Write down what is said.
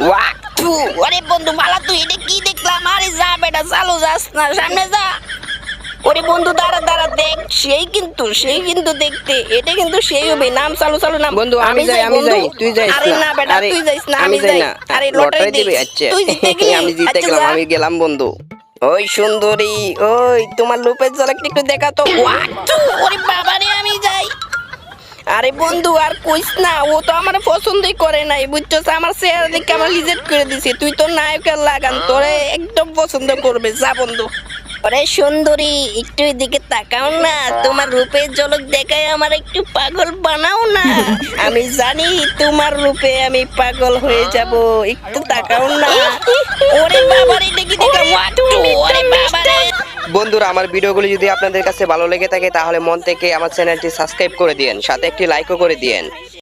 ওয়াটু ওরে বন্ধু মালা তুই এটা কি দেখলাম? আরে যা বেটা চালু যাস না, সামনে যা। ওরে বন্ধু দাঁড়া দাঁড়া, দেখ সেই কিন্তু দেখতে এটা কিন্তু সেই হবে। নাম চালু চালু নাম। বন্ধু আমি যাই বন্ধু। তুই যাইস আরে না বেটা আরে তুই যাইস না, আমি আমি যাই যাই। না। আরে লটারি লটারি দিবে দিবি। আচ্ছা তুই জিতে গেলি। আমি জিতে আচ্ছা, গেলাম, যা। আমি গেলাম বন্ধু। ওই সুন্দরী, ওই তোমার লোপের ঝলকটা একটু দেখা তো। ওয়াটু ওরে বাবা রে, আমি যাই। আরে বন্ধু আর কইস না, ও তো আমার পছন্দই করে নাই বুঝছস। আমার চেহারা দেখে আমার রিজেক্ট করে দিছে। তুই তো নায়কের লাগান, তোরে একদম পছন্দ করবে। যা বন্ধু। ওরে সুন্দরী একটু এদিকে তাকাও না, তোমার রূপের ঝলক দেখায় আমার একটু পাগল বানাও না। আমি জানি তোমার রূপে আমি পাগল হয়ে যাব, একটু তাকাও না। ওরে বাবা রে, দেখি দেখা। ওরে বাবা রে। বন্ধুরা আমার ভিডিওগুলো যদি আপনাদের কাছে ভালো লেগে থাকে তাহলে মন থেকে আমার চ্যানেলটি সাবস্ক্রাইব করে দিয়েন, সাথে একটি লাইকও করে দিয়েন।